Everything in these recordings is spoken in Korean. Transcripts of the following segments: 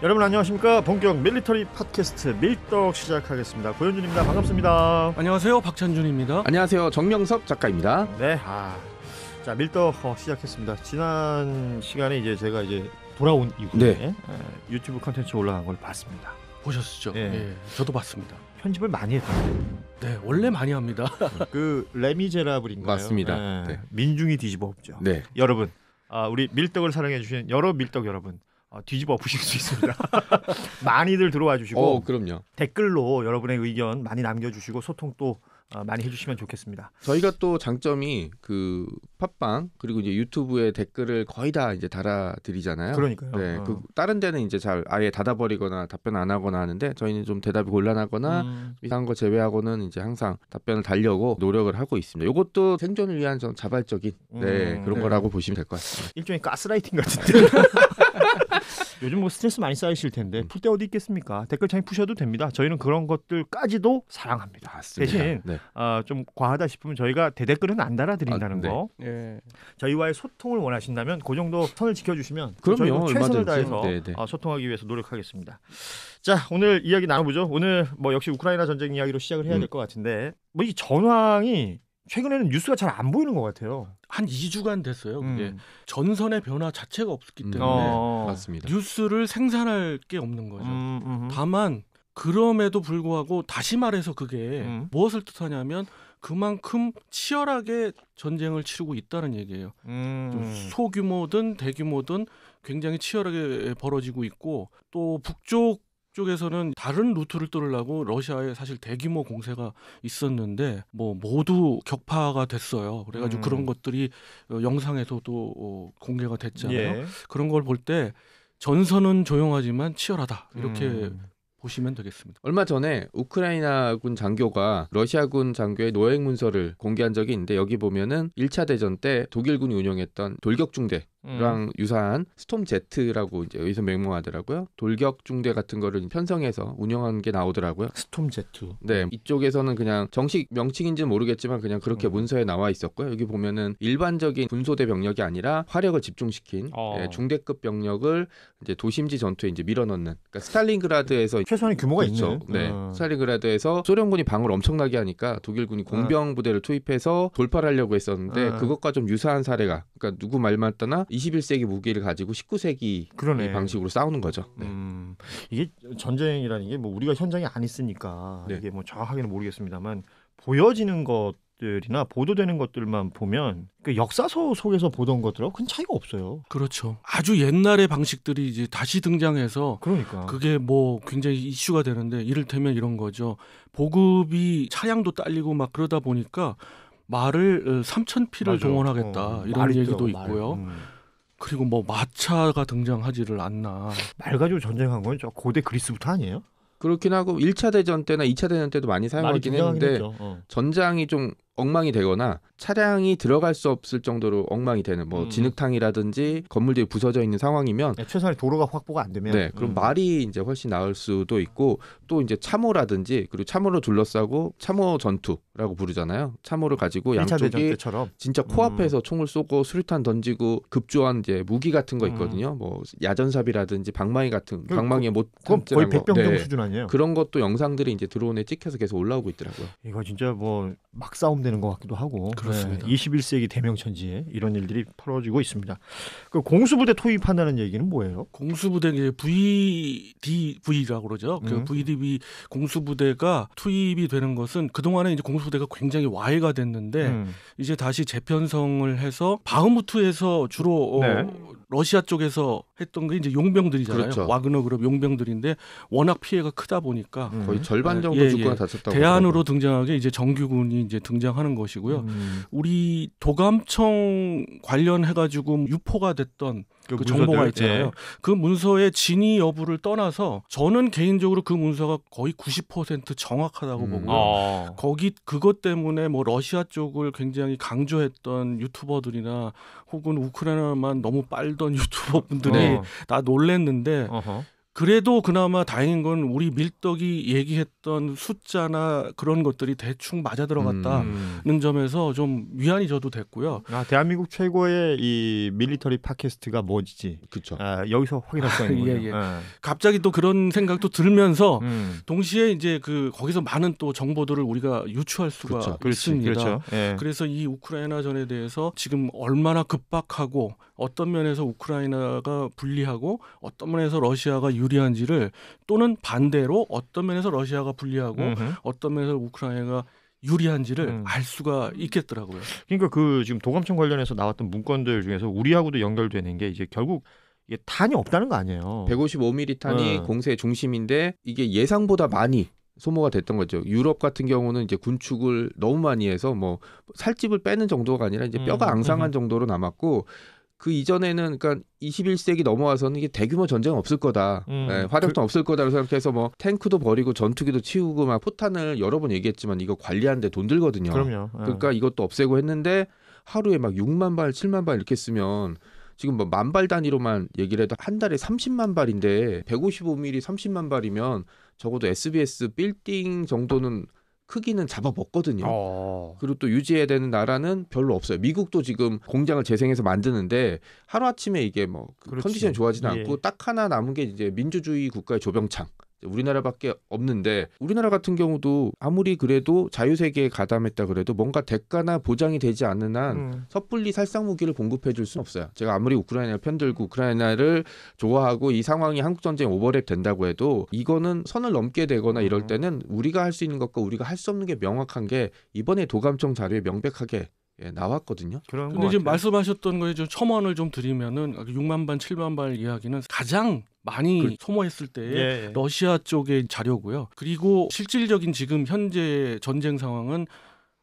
여러분 안녕하십니까? 본격 밀리터리 팟캐스트 밀떡 시작하겠습니다. 고현준입니다. 반갑습니다. 안녕하세요. 박찬준입니다. 안녕하세요. 정명섭 작가입니다. 네, 자 밀떡 시작했습니다. 지난 시간에 이제 제가 돌아온 이후에 유튜브 컨텐츠 올라간 걸 봤습니다. 보셨죠? 네. 예, 저도 봤습니다. 편집을 많이 했던데. 네, 원래 많이 합니다. 그 레미제라블인가요? 맞습니다. 네. 민중이 뒤집어 엎죠. 네. 여러분, 우리 밀떡을 사랑해 주시는 여러 밀떡 여러분. 뒤집어 엎으실 수 있습니다. 많이들 들어와 주시고 그럼요. 댓글로 여러분의 의견 많이 남겨주시고 소통 또 많이 해주시면 좋겠습니다. 저희가 또 장점이 그 팟빵 그리고 이제 유튜브에 댓글을 거의 다 이제 달아드리잖아요. 그러니까요. 네, 그 다른 데는 이제 잘 아예 닫아버리거나 답변 안 하거나 하는데 저희는 좀 대답이 곤란하거나 이상한 거 제외하고는 이제 항상 답변을 달려고 노력을 하고 있습니다. 이것도 생존을 위한 좀 자발적인 그런 거라고 보시면 될 것 같습니다. 일종의 가스라이팅 같은데. 요즘 뭐 스트레스 많이 쌓이실 텐데 풀 데 어디 있겠습니까? 댓글창에 푸셔도 됩니다. 저희는 그런 것들까지도 사랑합니다. 맞습니다. 대신 좀 과하다 싶으면 저희가 대댓글은 안 달아드린다는 거. 네. 저희와의 소통을 원하신다면 그 정도 선을 지켜주시면 그럼요, 저희도 최선을 얼마든지. 다해서 소통하기 위해서 노력하겠습니다. 자, 오늘 이야기 나눠보죠. 오늘 뭐 역시 우크라이나 전쟁 이야기로 시작을 해야 될 것 같은데 뭐 이 전황이 최근에는 뉴스가 잘 안 보이는 것 같아요. 한 2주간 됐어요. 그게 전선의 변화 자체가 없기 때문에 맞습니다. 뉴스를 생산할 게 없는 거죠. 다만 그럼에도 불구하고 다시 말해서 그게 무엇을 뜻하냐면 그만큼 치열하게 전쟁을 치르고 있다는 얘기예요. 좀 소규모든 대규모든 굉장히 치열하게 벌어지고 있고 또 북쪽 쪽에서는 다른 루트를 뚫으려고 러시아에 사실 대규모 공세가 있었는데 뭐 모두 격파가 됐어요. 그래가지고 그런 것들이 영상에서도 공개가 됐잖아요. 예. 그런 걸 볼 때 전선은 조용하지만 치열하다 이렇게 보시면 되겠습니다. 얼마 전에 우크라이나군 장교가 러시아군 장교의 노획 문서를 공개한 적이 있는데 여기 보면은 1차 대전 때 독일군이 운영했던 돌격중대 랑 유사한 스톰 제트라고 이제 여기서 명명하더라고요. 돌격 중대 같은 거를 편성해서 운영한 게 나오더라고요. 스톰 제트. 네, 이쪽에서는 그냥 정식 명칭인지는 모르겠지만 그냥 그렇게 문서에 나와 있었고요. 여기 보면은 일반적인 군소대 병력이 아니라 화력을 집중시킨 중대급 병력을 이제 도심지 전투에 이제 밀어넣는. 그러니까 스탈린그라드에서 최소한의 규모가 그렇죠. 있네. 네, 스탈린그라드에서 소련군이 방어를 엄청나게 하니까 독일군이 공병 부대를 투입해서 돌파를 하려고 했었는데 그것과 좀 유사한 사례가 그러니까 누구 말 맞다나 21세기 무기를 가지고 19세기 방식으로 싸우는 거죠. 네. 이게 전쟁이라는 게 뭐 우리가 현장에 안 있으니까 네. 이게 뭐 정확하게는 모르겠습니다만 보여지는 것들이나 보도되는 것들만 보면 그 역사서 속에서 보던 것들하고 큰 차이가 없어요. 그렇죠. 아주 옛날의 방식들이 이제 다시 등장해서 그러니까 그게 뭐 굉장히 이슈가 되는데 이를테면 이런 거죠. 보급이 차량도 딸리고 막 그러다 보니까 말을 3,000피를 동원하겠다 이런 얘기도 있고요. 그리고 뭐 마차가 등장하지를 않나. 말 가지고 전쟁한 건 저 고대 그리스부터 아니에요? 그렇긴 하고 1차 대전 때나 2차 대전 때도 많이 사용하긴 했는데 전장이 좀 엉망이 되거나 차량이 들어갈 수 없을 정도로 엉망이 되는 뭐 진흙탕이라든지 건물들이 부서져 있는 상황이면 최소한 도로가 확보가 안 되면 그럼 말이 이제 훨씬 나을 수도 있고 또 이제 참호라든지 그리고 참호로 둘러싸고 참호 전투라고 부르잖아요. 참호를 가지고 양쪽이 진짜 코앞에서 총을 쏘고 수류탄 던지고 급조한 이제 무기 같은 거 있거든요. 뭐 야전삽이라든지 방망이 같은 방망이에 못 거의 백병정 수준 아니에요? 그런 것도 영상들이 이제 드론에 찍혀서 계속 올라오고 있더라고요. 이거 진짜 뭐 막 싸움 되는 것 같기도 하고. 그렇습니다. 21세기 대명천지에 이런 일들이 벌어지고 있습니다. 그 공수부대 투입한다는 얘기는 뭐예요? 공수부대 VDV라고 그러죠. 그 VDV 공수부대가 투입이 되는 것은 그동안에 이제 공수부대가 굉장히 와해가 됐는데 이제 다시 재편성을 해서 바흐무트에서 주로 러시아 쪽에서 했던 게 이제 용병들이잖아요. 그렇죠. 와그너 그룹 용병들인데 워낙 피해가 크다 보니까 거의 절반 정도 죽거나 다쳤다고. 대안으로 등장하게 이제 정규군이 이제 등장하는 것이고요. 우리 도감청 관련해가지고 유포가 됐던 그 정보가 있잖아요. 그 문서의 진위 여부를 떠나서 저는 개인적으로 그 문서가 거의 90% 정확하다고 보고요. 거기 그것 때문에 뭐 러시아 쪽을 굉장히 강조했던 유튜버들이나 혹은 우크라이나만 너무 빨던 유튜버분들이 다 놀랬는데 그래도 그나마 다행인 건 우리 밀떡이 얘기했던 숫자나 그런 것들이 대충 맞아 들어갔다는 점에서 좀 위안이 저도 됐고요. 대한민국 최고의 이 밀리터리 팟캐스트가 뭐지? 그렇죠. 여기서 확인할 수가 있는 거예요. 예. 갑자기 또 그런 생각도 들면서 동시에 이제 거기서 많은 또 정보들을 우리가 유추할 수가 있습니다. 그렇죠. 예. 그래서 이 우크라이나 전에 대해서 지금 얼마나 급박하고 어떤 면에서 우크라이나가 불리하고 어떤 면에서 러시아가 유리한지를 또는 반대로 어떤 면에서 러시아가 불리하고 어떤 면에서 우크라이나가 유리한지를 알 수가 있겠더라고요. 그러니까 지금 도감청 관련해서 나왔던 문건들 중에서 우리하고도 연결되는 게 이제 결국 이게 탄이 없다는 거 아니에요. 155mm 탄이 공세의 중심인데 이게 예상보다 많이 소모가 됐던 거죠. 유럽 같은 경우는 이제 군축을 너무 많이 해서 뭐 살집을 빼는 정도가 아니라 이제 뼈가 앙상한 정도로 남았고 그 이전에는 그러니까 21세기 넘어와서는 이게 대규모 전쟁은 없을 거다. 화력도 없을 거다라고 생각해서 뭐 탱크도 버리고 전투기도 치우고 막 포탄을 여러 번 얘기했지만 이거 관리하는데 돈 들거든요. 그럼요. 그러니까 이것도 없애고 했는데 하루에 막 6만 발, 7만 발 이렇게 쓰면 지금 뭐 만 발 단위로만 얘기를 해도 한 달에 30만 발인데 155mm 30만 발이면 적어도 SBS 빌딩 정도는 크기는 잡아먹거든요. 그리고 또 유지해야 되는 나라는 별로 없어요. 미국도 지금 공장을 재생해서 만드는데 하루아침에 이게 뭐 컨디션이 좋아지지 않고 딱 하나 남은 게 이제 민주주의 국가의 조병창. 우리나라밖에 없는데 우리나라 같은 경우도 아무리 그래도 자유세계에 가담했다 그래도 뭔가 대가나 보장이 되지 않는 한 섣불리 살상무기를 공급해 줄 수는 없어요. 제가 아무리 우크라이나를 편들고 우크라이나를 좋아하고 이 상황이 한국전쟁 오버랩 된다고 해도 이거는 선을 넘게 되거나 이럴 때는 우리가 할 수 있는 것과 우리가 할 수 없는 게 명확한 게 이번에 도감청 자료에 명백하게 나왔거든요. 근데 지금 말씀하셨던 거에 좀 첨언을 좀 드리면은 6만 발, 7만 발 이야기는 가장 많이 소모했을 때의 러시아 쪽의 자료고요. 그리고 실질적인 지금 현재 전쟁 상황은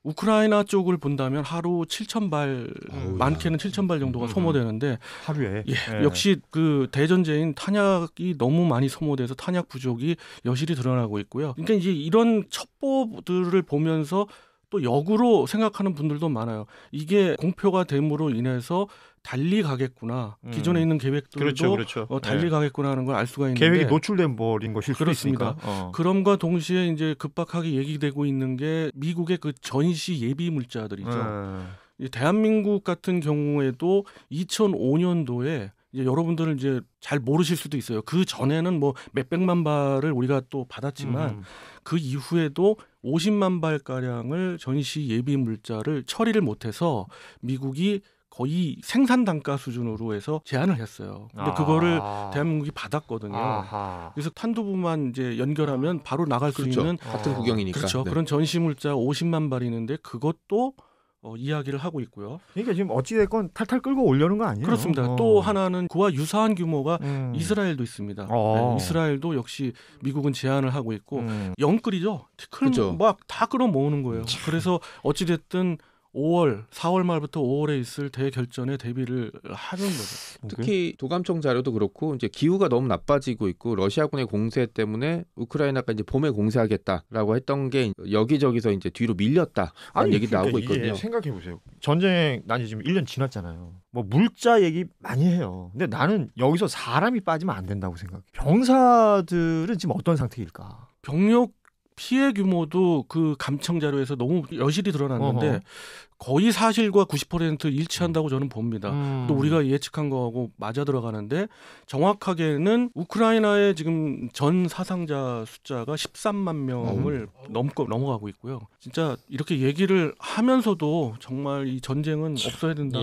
우크라이나 쪽을 본다면 하루 7,000발, 많게는 7,000발 정도가 소모되는데 하루에 역시 그 대전제인 탄약이 너무 많이 소모돼서 탄약 부족이 여실히 드러나고 있고요. 그러니까 이제 이런 첩보들을 보면서 또 역으로 생각하는 분들도 많아요. 이게 공표가 됨으로 인해서 달리 가겠구나. 기존에 있는 계획들도 그렇죠. 달리 가겠구나 하는 걸 알 수가 있는데 계획이 노출된 버린 것일 수도 그렇습니다. 있으니까. 그럼과 동시에 이제 급박하게 얘기되고 있는 게 미국의 그 전시 예비 물자들이죠. 대한민국 같은 경우에도 2005년도에 이제 여러분들은 이제 잘 모르실 수도 있어요. 그 전에는 뭐 몇백만 발을 우리가 또 받았지만 그 이후에도 50만 발 가량을 전시 예비 물자를 처리를 못해서 미국이 거의 생산 단가 수준으로 해서 제한을 했어요. 근데 그거를 대한민국이 받았거든요. 그래서 탄두부만 이제 연결하면 바로 나갈 수 있는 같은 구경이니까. 그렇죠. 그런 전시 물자 50만 발이 있는데 그것도 이야기를 하고 있고요. 그러니까 지금 어찌됐건 탈탈 끌고 오려는 거 아니에요? 그렇습니다. 또 하나는 그와 유사한 규모가 이스라엘도 있습니다. 이스라엘도 역시 미국은 제한을 하고 있고 영끌이죠. 막 다 끌어모으는 거예요. 그래서 어찌됐든 5월, 4월 말부터 5월에 있을 대결전에 대비를 하는 거죠. 특히 도감청 자료도 그렇고 이제 기후가 너무 나빠지고 있고 러시아군의 공세 때문에 우크라이나가 이제 봄에 공세하겠다라고 했던 게 여기저기서 이제 뒤로 밀렸다라는 얘기도 나오고 있거든요. 생각해 보세요. 전쟁 난 지금 1년 지났잖아요. 뭐 물자 얘기 많이 해요. 근데 나는 여기서 사람이 빠지면 안 된다고 생각해. 병사들은 지금 어떤 상태일까? 병력 피해 규모도 그 감청 자료에서 너무 여실히 드러났는데 거의 사실과 90% 일치한다고 저는 봅니다. 또 우리가 예측한 거하고 맞아 들어가는데 정확하게는 우크라이나의 지금 전 사상자 숫자가 13만 명을 넘어가고 있고요. 진짜 이렇게 얘기를 하면서도 정말 이 전쟁은 없어야 된다.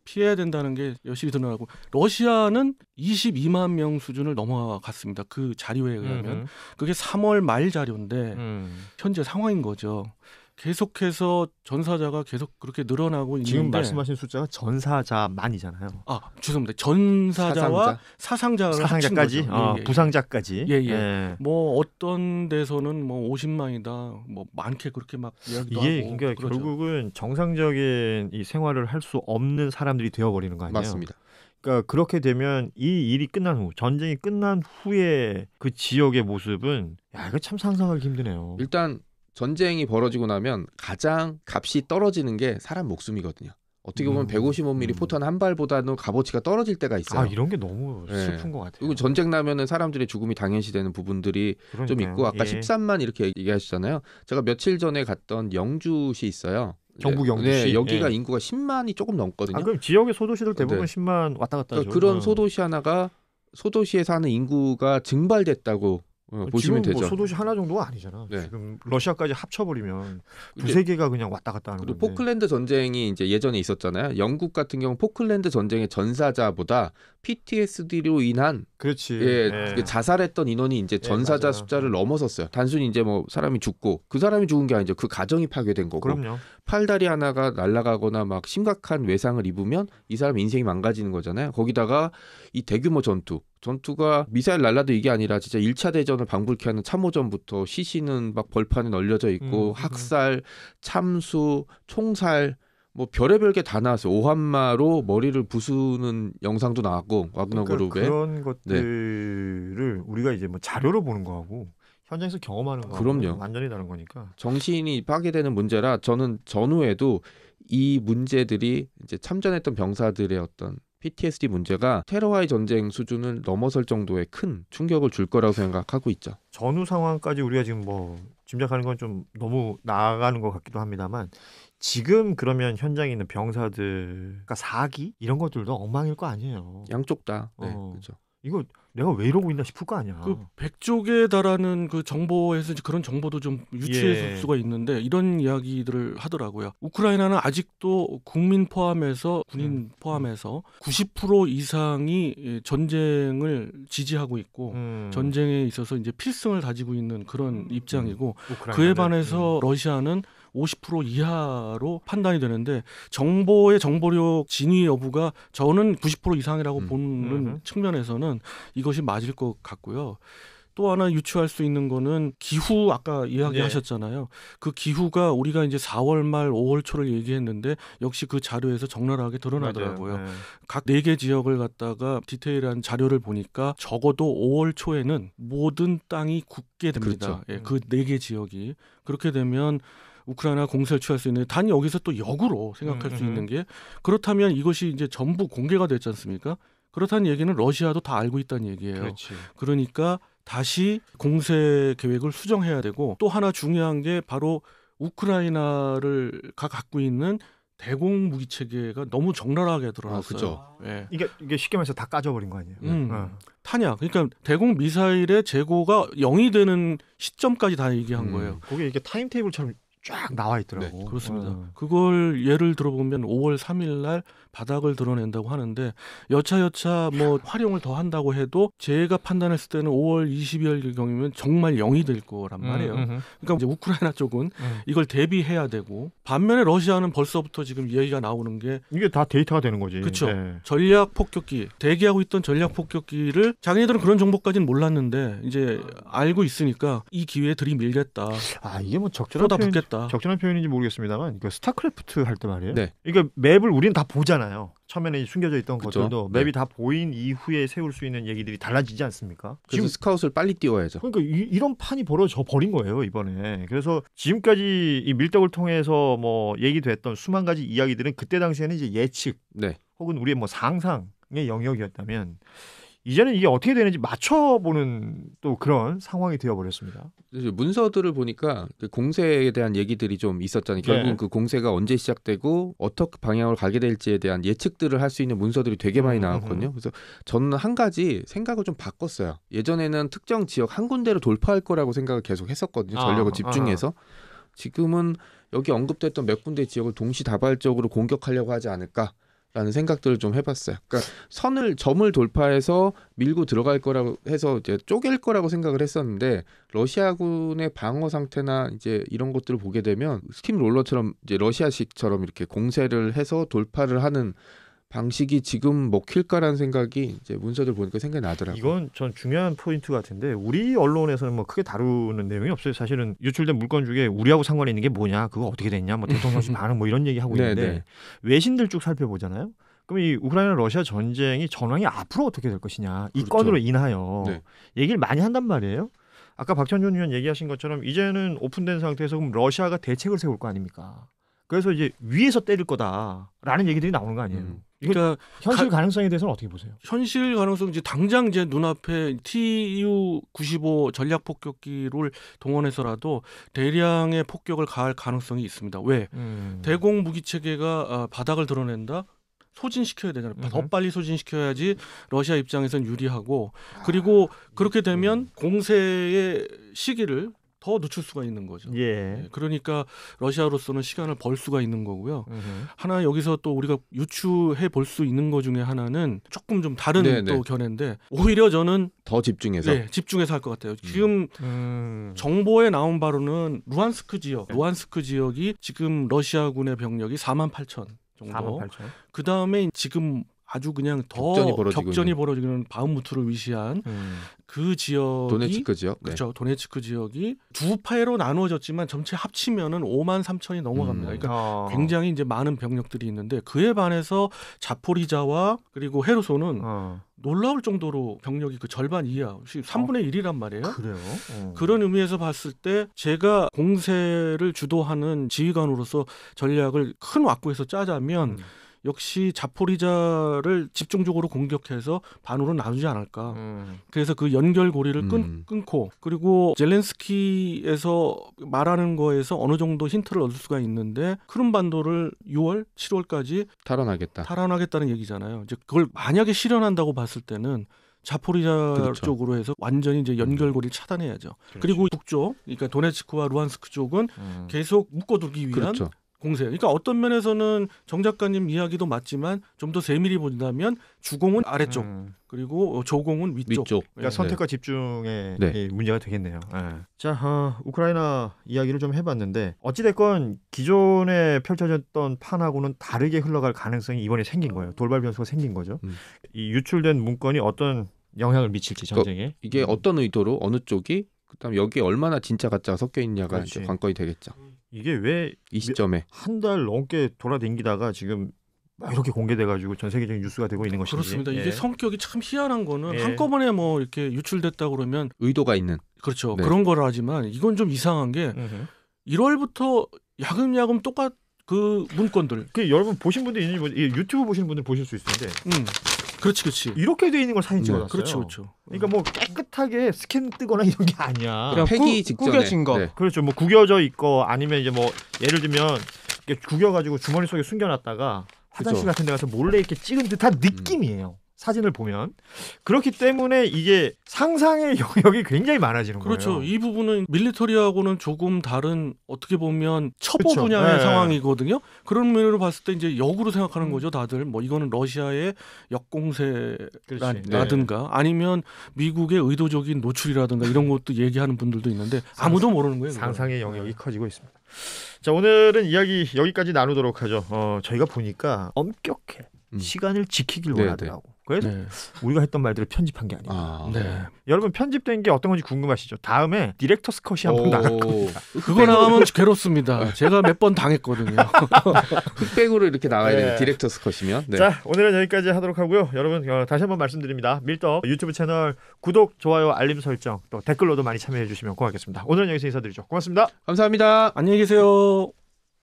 피해야 된다는 게 여실히 드러나고 러시아는 22만 명 수준을 넘어갔습니다. 그 자료에 의하면 그게 3월 말 자료인데 현재 상황인 거죠. 계속해서 전사자가 계속 그렇게 늘어나고 있는데 지금 말씀하신 숫자가 전사자만이잖아요. 죄송합니다. 전사자와 사상자까지 부상자까지. 뭐 어떤 데서는 뭐 50만이다. 뭐 많게 그렇게 막 이야기도 하고. 그러니까 그렇죠. 결국은 정상적인 이 생활을 할 수 없는 사람들이 되어 버리는 거 아니에요? 맞습니다. 그러니까 그렇게 되면 이 일이 끝난 후, 전쟁이 끝난 후에 그 지역의 모습은 이거 참 상상하기 힘드네요. 일단 전쟁이 벌어지고 나면 가장 값이 떨어지는 게 사람 목숨이거든요. 어떻게 보면 155mm 포탄 한 발보다는 값어치가 떨어질 때가 있어요. 아, 이런 게 너무 슬픈 것 같아요. 그리고 전쟁 나면은 사람들의 죽음이 당연시되는 부분들이 그러니까요. 좀 있고 아까 13만 이렇게 얘기하시잖아요. 제가 며칠 전에 갔던 영주시 있어요. 경북 영주시. 네, 여기가 인구가 10만이 조금 넘거든요. 아, 그럼 지역의 소도시들 대부분 10만 왔다 갔다 하죠. 그러니까 그런 소도시 하나가 소도시에 사는 인구가 증발됐다고 보시면 되죠. 뭐 소도시 하나 정도가 아니잖아. 네. 지금 러시아까지 합쳐버리면 두세 개가 그냥 왔다 갔다 하는 그리고 건데. 포클랜드 전쟁이 이제 예전에 있었잖아요. 영국 같은 경우 포클랜드 전쟁의 전사자보다 PTSD로 인한 그렇지. 자살했던 인원이 이제 전사자 맞아요. 숫자를 넘어섰어요. 단순히 이제 뭐 사람이 죽고 그 사람이 죽은 게 아니죠. 그 가정이 파괴된 거고. 그럼요. 팔다리 하나가 날아가거나 막 심각한 외상을 입으면 이 사람 인생이 망가지는 거잖아요. 거기다가 이 대규모 전투가 미사일 날라도 이게 아니라 진짜 1차 대전을 방불케 하는 참호전부터 시신은 막 벌판에 널려져 있고 학살, 참수, 총살 뭐 별의별 게 다 나왔어요. 오한마로 머리를 부수는 영상도 나왔고 와그너 그룹에 그런 것들을 우리가 이제 뭐 자료로 보는 거하고 현장에서 경험하는 거하고 완전히 다른 거니까. 정신이 파괴되는 문제라 저는 전후에도 이 문제들이 이제 참전했던 병사들의 어떤 PTSD 문제가 테러와의 전쟁 수준을 넘어설 정도의 큰 충격을 줄 거라고 생각하고 있죠. 전후 상황까지 우리가 지금 뭐 짐작하는 건 좀 너무 나아가는 것 같기도 합니다만 지금 그러면 현장에 있는 병사들, 그러니까 사기 이런 것들도 엉망일 거 아니에요. 양쪽 다. 네, 그렇죠. 이거 내가 왜 이러고 있나 싶을 거 아니야. 그 100쪽에 달하는 그 정보에서 그런 정보도 좀 유추해볼 수가 있는데 이런 이야기들을 하더라고요. 우크라이나는 아직도 국민 포함해서 군인 포함해서 90% 이상이 전쟁을 지지하고 있고 전쟁에 있어서 이제 필승을 다지고 있는 그런 입장이고 그에 반해서 러시아는 50% 이하로 판단이 되는데 정보의 정보력 진위 여부가 저는 90% 이상이라고 보는 측면에서는 이것이 맞을 것 같고요. 또 하나 유추할 수 있는 거는 기후 아까 이야기하셨잖아요. 그 기후가 우리가 이제 4월 말 5월 초를 얘기했는데 역시 그 자료에서 적나라하게 드러나더라고요. 각 4개 지역을 갖다가 디테일한 자료를 보니까 적어도 5월 초에는 모든 땅이 굳게 됩니다. 그렇죠. 그 4개 지역이. 그렇게 되면 우크라이나 공세를 취할 수 있는 단 여기서 또 역으로 생각할 수 있는 게 그렇다면 이것이 이제 전부 공개가 됐지 않습니까? 그렇다는 얘기는 러시아도 다 알고 있다는 얘기예요. 그렇지. 그러니까 다시 공세 계획을 수정해야 되고 또 하나 중요한 게 바로 우크라이나가 갖고 있는 대공 무기 체계가 너무 적나라하게 드러났어요. 네. 이게 쉽게 말해서 다 까져버린 거 아니에요. 탄약. 그러니까 대공 미사일의 재고가 0이 되는 시점까지 다 얘기한 거예요. 거기에 이게 타임테이블처럼 쫙 나와 있더라고. 네, 그렇습니다. 그걸 예를 들어보면 5월 3일 날 바닥을 드러낸다고 하는데 여차여차 뭐 활용을 더 한다고 해도 제가 판단했을 때는 5월 20일 경이면 정말 0이 될 거란 말이에요. 그러니까 이제 우크라이나 쪽은 이걸 대비해야 되고 반면에 러시아는 벌써부터 지금 얘기가 나오는 게 이게 다 데이터가 되는 거지. 그렇죠. 네. 전략 폭격기 대기하고 있던 전략 폭격기를 자기네들은 그런 정보까지는 몰랐는데 이제 알고 있으니까 이 기회에 들이밀겠다. 아 이게 뭐 적절한 표현인지 모르겠습니다만 그 스타크래프트 할 때 말이에요. 네. 그러니까 맵을 우리는 다 보잖아요. 처음에는 숨겨져 있던 그쵸? 것들도 맵이 다 보인 이후에 세울 수 있는 얘기들이 달라지지 않습니까? 그래서 지금 스카웃을 빨리 띄워야죠. 그러니까 이런 판이 벌어져 버린 거예요 이번에. 그래서 지금까지 이 밀떡을 통해서 뭐 얘기됐던 수만 가지 이야기들은 그때 당시에는 이제 예측 혹은 우리의 뭐 상상의 영역이었다면 이제는 이게 어떻게 되는지 맞춰보는 또 그런 상황이 되어버렸습니다. 문서들을 보니까 그 공세에 대한 얘기들이 좀 있었잖아요. 결국은 그 공세가 언제 시작되고 어떻게 방향으로 가게 될지에 대한 예측들을 할 수 있는 문서들이 되게 많이 나왔거든요. 그래서 저는 한 가지 생각을 좀 바꿨어요. 예전에는 특정 지역 한 군데로 돌파할 거라고 생각을 계속 했었거든요. 전력을 집중해서. 지금은 여기 언급됐던 몇 군데 지역을 동시다발적으로 공격하려고 하지 않을까? 라는 생각들을 좀 해봤어요. 그러니까 점을 돌파해서 밀고 들어갈 거라고 해서 이제 쪼갤 거라고 생각을 했었는데 러시아군의 방어 상태나 이제 이런 것들을 보게 되면 스팀롤러처럼 이제 러시아식처럼 이렇게 공세를 해서 돌파를 하는 방식이 지금 먹힐까라는 생각이 이제 문서들 보니까 생각이 나더라고요. 이건 전 중요한 포인트 같은데 우리 언론에서는 뭐 크게 다루는 내용이 없어요. 사실은 유출된 물건 중에 우리하고 상관이 있는 게 뭐냐, 그거 어떻게 됐냐, 뭐 대통령실 반응 뭐 이런 얘기 하고 있는데 외신들 쭉 살펴보잖아요. 그럼 이 우크라이나 러시아 전쟁이 전황이 앞으로 어떻게 될 것이냐 이 건으로 인하여 얘기를 많이 한단 말이에요. 아까 박찬준 의원 얘기하신 것처럼 이제는 오픈된 상태에서 그럼 러시아가 대책을 세울 거 아닙니까? 그래서 이제 위에서 때릴 거다라는 얘기들이 나오는 거 아니에요. 그러니까 현실 가능성에 대해서는 어떻게 보세요? 현실 가능성 이제 당장 이제 눈앞에 Tu-95 전략 폭격기를 동원해서라도 대량의 폭격을 가할 가능성이 있습니다. 왜? 대공 무기 체계가 바닥을 드러낸다. 소진시켜야 되잖아요. 더 빨리 소진시켜야지 러시아 입장에선 유리하고, 그리고 그렇게 되면 공세의 시기를 더 늦출 수가 있는 거죠. 예. 그러니까 러시아로서는 시간을 벌 수가 있는 거고요. 하나 여기서 또 우리가 유추해 볼 수 있는 것 중에 하나는 조금 좀 다른 또 견해인데, 오히려 저는 더 집중해서 집중해서 할 것 같아요. 지금 정보에 나온 바로는 루안스크 지역이 지금 러시아군의 병력이 48,000 정도. 48,000. 그 다음에 지금 아주 그냥 더 격전이 벌어지는 바흐무트를 위시한 그 지역이, 도네츠크 지역, 그렇죠. 도네츠크 지역이 두 파로 나누어졌지만 전체 합치면은 53,000이 넘어갑니다. 그러니까 굉장히 이제 많은 병력들이 있는데, 그에 반해서 자포리자와 그리고 헤르손은 놀라울 정도로 병력이 그 절반 이하, 3분의 1이란 말이에요. 그래요? 그런 의미에서 봤을 때 제가 공세를 주도하는 지휘관으로서 전략을 큰 왁구에서 짜자면 역시 자포리자를 집중적으로 공격해서 반으로 나누지 않을까. 그래서 그 연결고리를 끊고, 그리고 젤렌스키에서 말하는 거에서 어느 정도 힌트를 얻을 수가 있는데, 크림반도를 6월, 7월까지 탈환하겠다는 얘기잖아요. 이제 그걸 만약에 실현한다고 봤을 때는 자포리자 쪽으로 해서 완전히 이제 연결고리를 차단해야죠. 그리고 북쪽, 그러니까 도네츠크와 루안스크 쪽은 계속 묶어두기 위한 공세. 그러니까 어떤 면에서는 정 작가님 이야기도 맞지만 좀 더 세밀히 본다면 주공은 아래쪽, 그리고 조공은 위쪽. 그러니까 선택과 집중의 문제가 되겠네요. 자, 우크라이나 이야기를 좀 해봤는데, 어찌됐건 기존에 펼쳐졌던 판하고는 다르게 흘러갈 가능성이 이번에 생긴 거예요. 돌발 변수가 생긴 거죠. 이 유출된 문건이 어떤 영향을 미칠지 전쟁에. 이게 어떤 의도로 어느 쪽이, 그다음 여기에 얼마나 진짜 가짜가 섞여 있냐가 이제 관건이 되겠죠. 이게 왜 이 시점에 한 달 넘게 돌아다니다가 지금 막 이렇게 공개돼가지고 전 세계적인 뉴스가 되고 있는 것인지. 그렇습니다. 이게 성격이 참 희한한 거는 한꺼번에 뭐 이렇게 유출됐다 그러면 의도가 있는, 그렇죠. 그런 거라 하지만 이건 좀 이상한 게 1월부터 야금야금 똑같 그 문건들. 여러분 보신 분들 있는지 유튜브 보시는 분들 보실 수 있는데. 그렇지. 이렇게 돼 있는 걸 사진 찍어놨어요. 그렇죠. 그러니까 뭐 깨끗하게 스캔 뜨거나 이런 게 아니야. 그냥 폐기 직전에 구겨진 거. 그렇죠. 뭐 구겨져 있고, 아니면 이제 뭐 예를 들면 이렇게 구겨가지고 주머니 속에 숨겨놨다가 화장실 같은 데 가서 몰래 이렇게 찍은 듯한 느낌이에요. 사진을 보면. 그렇기 때문에 이게 상상의 영역이 굉장히 많아지는 거예요. 그렇죠. 이 부분은 밀리터리하고는 조금 다른, 어떻게 보면 첩보 분야의 상황이거든요. 그런 면으로 봤을 때 이제 역으로 생각하는 거죠, 다들. 뭐 이거는 러시아의 역공세라든가 아니면 미국의 의도적인 노출이라든가 이런 것도 얘기하는 분들도 있는데 아무도 모르는 거예요. 상상의 영역이 커지고 있습니다. 자, 오늘은 이야기 여기까지 나누도록 하죠. 저희가 보니까 엄격해. 시간을 지키길 원하더라고. 그래서 우리가 했던 말들을 편집한 게 아니에요. 여러분 편집된 게 어떤 건지 궁금하시죠? 다음에 디렉터스 컷이 한번 나갈 겁니다. 그거 나가면 괴롭습니다. 제가 몇 번 당했거든요. 흑백으로 이렇게 나가야 되는 디렉터스 컷이면. 자, 오늘은 여기까지 하도록 하고요. 여러분 다시 한번 말씀드립니다. 밀떡 유튜브 채널 구독, 좋아요, 알림 설정, 또 댓글로도 많이 참여해 주시면 고맙겠습니다. 오늘은 여기서 인사드리죠. 고맙습니다. 감사합니다. 안녕히 계세요.